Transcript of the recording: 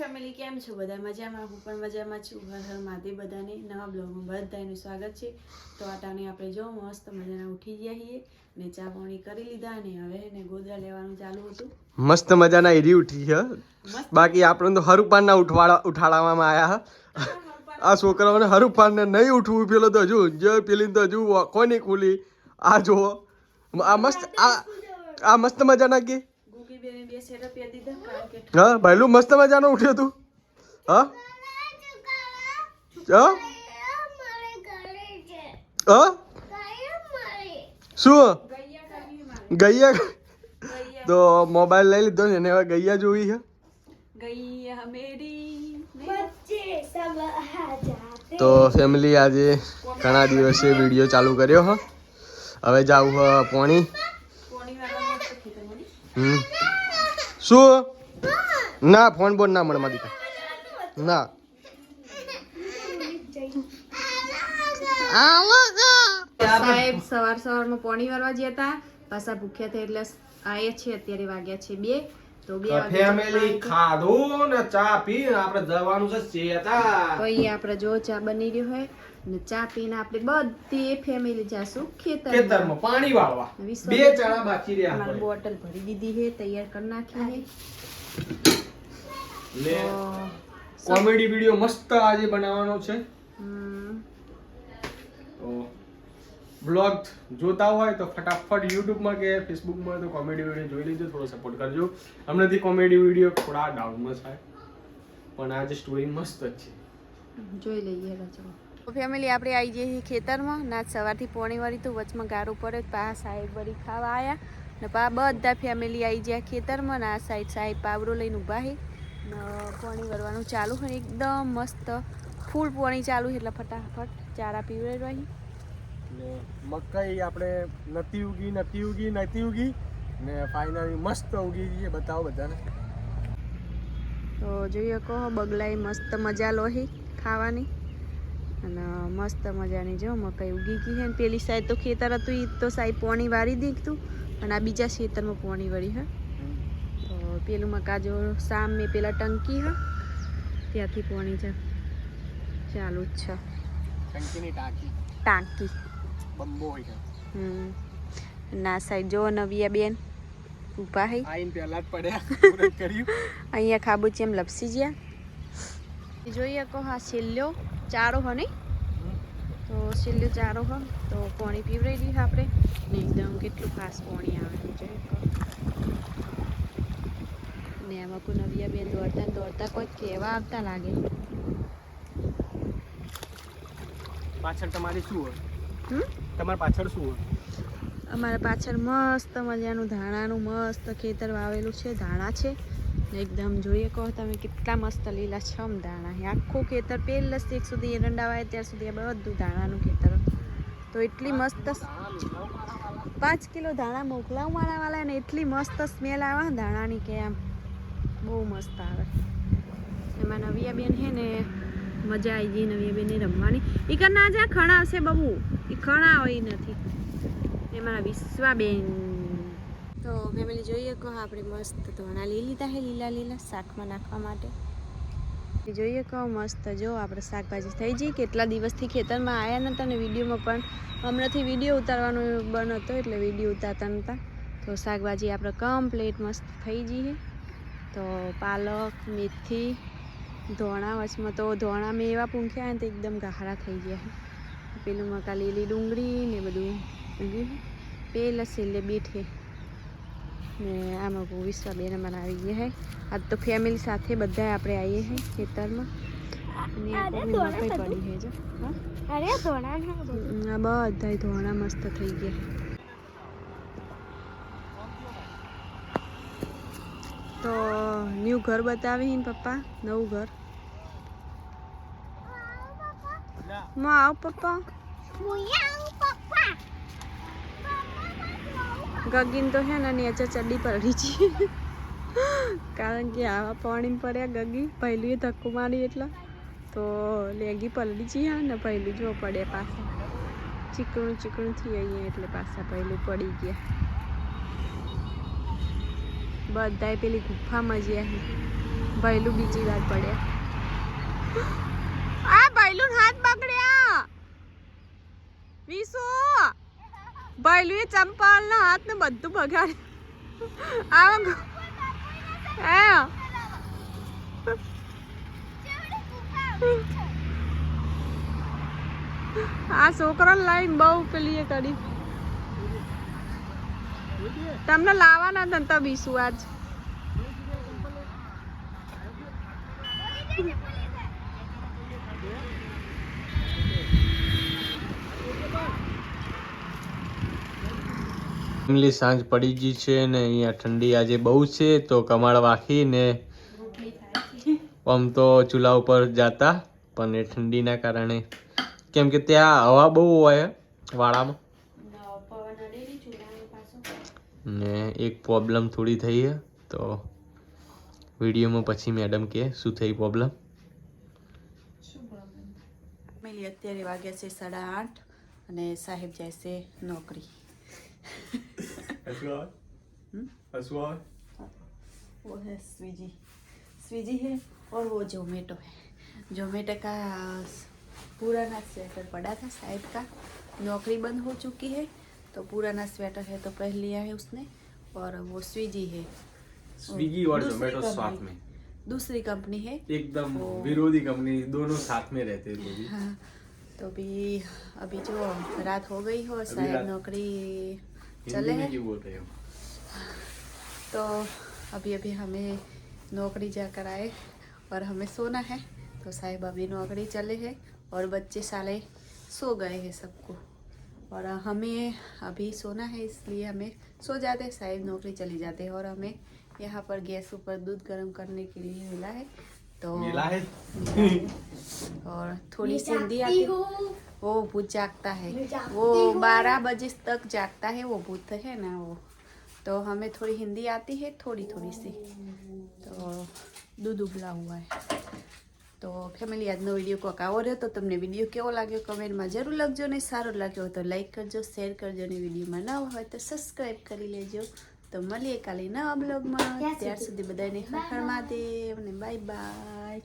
Family કેમ છો બધા મજામાં? હું પણ મજામાં છું. હર હર મહાદેવ બધાને. નવા બ્લોગમાં બધાનું સ્વાગત છે. તો આટાને આપણે જો મસ્ત મજાના ઉઠી ગયા છીએ ને ચા પાણી કરી લીધા અને હવે ને ગોદરા લેવાનું ચાલુ હતું. મસ્ત મજાના એરી ઉઠી છે. બાકી આપણે તો હરુપાનના ઉઠાડવામાં આવ્યા હા. આ છોકરાઓને હરુપાનને નહીં ઉઠવું પેલો તો હજુ જે પેલી તો હજુ કોઈ નહીં ખુલી. આ જુઓ આ મસ્ત મજાના કે હા ભાઈલું મસ્ત મજાનો ઉઠ્યો તું હા શું ગૈયા તો મોબાઈલ લઈ લીધો ને એને હવે ગૈયા જોવી છે. તો ફેમિલી આજે ઘણા દિવસે વિડીયો ચાલુ કર્યો હ. હવે જાવું હ પોણી શું ના ફોન બોન ના મળે મારી ના સાહેબ સવારમાં પોણી વારવા ગયા હતા. પાછા ભૂખ્યા હતા એટલે આયા છે. અત્યારે વાગ્યા છે 2 તો 2 વાગે ફેમિલી ખાધું ને ચા પી આપણે જવાનું છે ચેતા તો અહીંયા આપણે જો ચા બની રહ્યો હોય ને ચા પીને આપણે બધી ફેમિલી જાશું ખેતરમાં પાણી વાળવા. 2 ચણા બાકી રહ્યા અમારી બોટલ ભરી દીધી છે, તૈયાર કરી નાખી છે. કોમેડી વિડિયો મસ્ત આજે બનાવવાનો છે. તો બ્લોગ જોતા હોય તો ફટાફટ YouTube માં કે Facebook માં તો કોમેડી વિડિયો જોઈ લેજો, થોડો સપોર્ટ કરજો. હમણાંથી કોમેડી વિડિયો થોડા ડાઉનમાં છે પણ આજે સ્ટોરી મસ્ત જ છે, જોઈ લઈએ. તો ફેમિલી આપણે આવી જઈએ ખેતરમાં. ના સવારથી પોણી વાળી તો વચમાં ગારું પડે પા સાહેબ વળી ખાવા આવ્યા ને પા બધા ફેમિલી આવી જાય ખેતરમાં. ના સાઈડ સાહેબ પાવરો લઈને ઊભા છે ને પોણી વરવાનું ચાલુ હોય. એકદમ મસ્ત ફૂલ પોણી ચાલુ છે એટલે ફટાફટ ચારા પીવડાવી. મકાઈ આપણે નથી ઉગી ને ફાઇનલી મસ્ત ઉગી ગઈ. બતાવો બધાને. તો જોઈએ કહો બગલાઈ મસ્ત મજા લોહી ખાવાની અને મસ્ત મજાની જો મકાઈ ઉગી ગઈ છે. પેલી સાઈડ તો ખેતર હતું એ તો સાહેબ પોણી વારી દીધું અને આ બીજા ખેતરમાં પોણી વળી હે. તો પેલું મકા જો સામે પેલા ટંકી હે ત્યાંથી પોણી ચાલુ જ છે. ટંકીની ટાંકી બંબો હોય છે. ના સાઈડ જો નવિયા બેન ઊભા હે. આઈન પહેલા જ પડ્યા પૂરું કર્યું. અહીંયા ખાબુચી એમ લપસી ગયા. જોઈએ કહો હા છેલ્લો ચારો હો નહીં તો છેલ્લો ચારો હો તો પાણી પીવડાવી દઈએ આપણે ને એકદમ કેટલું ખાસ પાણી આવે જોઈએ ને આમાં કોઈ નવિયા બેન દોડતા કોઈ કહેવા આવતા લાગે. પાછળ તમારી શું હોય? તમારા પાછળ શું હોય? અમારા પાછળ મસ્ત મજાનું ધાણાનું મસ્ત ખેતર વાવેલું છે. ધાણા છે એકદમ જોઈએ કહો તમે કેટલા મસ્ત લીલા છમ ધાણા છે. આખું ખેતર પહેલેથી એક સુધી એરંડા વાય ત્યાં સુધી બધું ધાણાનું ખેતર. તો એટલી મસ્ત 5 કિલો ધાણા મોકલાવું મારાવાળા ને એટલી મસ્ત સ્મેલ આવે ધાણાની કે આમ બહુ મસ્ત આવે. એમાં નવિયા બેન છે ને મજા આવી ગઈ નવિયા બેનને રમવાની. એ કર ના જા ખણ આવશે બબુ એ ખણ હોય નથી એમાં વિશ્વાબેન. તો ફેમિલી જોઈએ કહો આપણે મસ્ત ધોણા લઈ લીધા છે લીલા શાકમાં નાખવા માટે. જોઈએ કહો મસ્ત જો આપણે શાકભાજી થઈ જઈ. કેટલા દિવસથી ખેતરમાં આવ્યા નહોતા ને વિડીયોમાં પણ હમણાંથી વિડીયો ઉતારવાનો બન હતો એટલે વિડીયો ઉતારતા નહોતા. તો શાકભાજી આપણે કમ્પ્લીટ મસ્ત થઈ જઈએ. તો પાલક મેથી ધોણા વચમાં તો ધોણા મેં એવા પૂંખ્યા ને તો એકદમ ગાહરા થઈ ગયા. પેલું મકા લીલી ડુંગળી ને બધું ઉગ્યું. પેલા છેલ્લે બેઠે ને આમાં બહુ વિશ્વાબેન અમારે આવી ગયા છે. આજ તો ફેમિલી સાથે બધા આપણે આવીએ છીએ ખેતરમાં અને મકાઈ પડી છે જો બધા ધોણા મસ્ત થઈ ગયા. તો ન્યૂ ઘર બતાવી ને પપ્પા નવું ઘર માં આવ પપ્પા. ગગીન તો હે ને નીચે ચડ્ડી પડી છે કારણ કે આવા પાણી પડ્યા. ગગી પહેલું ધક્કો મારી એટલે તો લેગી પલડી છે ને પહેલું જો પડે પાછા ચીકણું થઈ અહીંયા એટલે પાછા પહેલું પડી ગયા. บ બધાય પેલી ગુફામાં જ્યાં છે. બધાય પેલી ગુફામાં જ્યાં ભૈલું બીજી વાર પડ્યા. આ ભૈલું હાથ બગડ્યા. વિસુ ભૈલું એ ચંપલ ના હાથ ને બધું બગાડ્યું. આ છોકરા લાઈન બહુ પેલી એ કરી. તમને લાવવાના હતા તો બીસુ આજ. ફેમિલી સાંજ પડી ગઈ છે ને અહીંયા ઠંડી આજે બહુ છે તો કમાડ વાખીને આમ તો ચૂલા ઉપર જાતા પણ એ ઠંડીના કારણે કેમ કે ત્યાં હવા બહુ હોય વાળામાં ને એક પ્રોબ્લેમ થોડી થઈ છે તો વિડીયોમાં પછી મેડમ કે શું થઈ પ્રોબ્લેમ. અત્યારે વાગ્યા છે 8:30 અને સાહેબ જાય છે નોકરી. वो है स्विगी है और वो जोमेटो है. जोमेटो का पुराना स्वेटर पड़ा था साहिब का, नौकरी बंद हो चुकी है तो पुराना स्वेटर है तो पहन लिया है उसने. और वो स्विगी है, स्विगी और जोमेटो साथ में, दूसरी कंपनी है एकदम विरोधी कंपनी, दोनों साथ में रहते हैं. हाँ तो अभी जो रात हो गई हो साहिब नौकरी चले हैं तो अभी हमें नौकरी जाकर आए और हमें सोना है तो साहिब अभी नौकरी चले हैं और बच्चे साले सो गए हैं सबको और हमें अभी सोना है इसलिए हमें सो जाते हैं. साहिब नौकरी चली जाते हैं और हमें यहाँ पर गैस ऊपर दूध गर्म करने के लिए मिला है तो मिला है और थोड़ी सी हिंदी आती है. वो भूत जागता है, वो 12 बजे तक जागता है वो भूत है ना वो. तो हमें थोड़ी हिंदी आती है थोड़ी सी तो दूध उबला हुआ है. તો ફેમિલી આજનો વિડીયો કોક આવો રહ્યો તો તમને વિડીયો કેવો લાગ્યો કમેન્ટમાં જરૂર લખજો ને સારો લાગ્યો હોય તો લાઈક કરજો, શેર કરજો ને વિડીયોમાં નવા હોય તો સબસ્ક્રાઈબ કરી લેજો. તો મળીએ કાલે નવા બ્લોગમાં. ત્યાર સુધી બધાને હર હર મહાદેવ ને બાય બાય.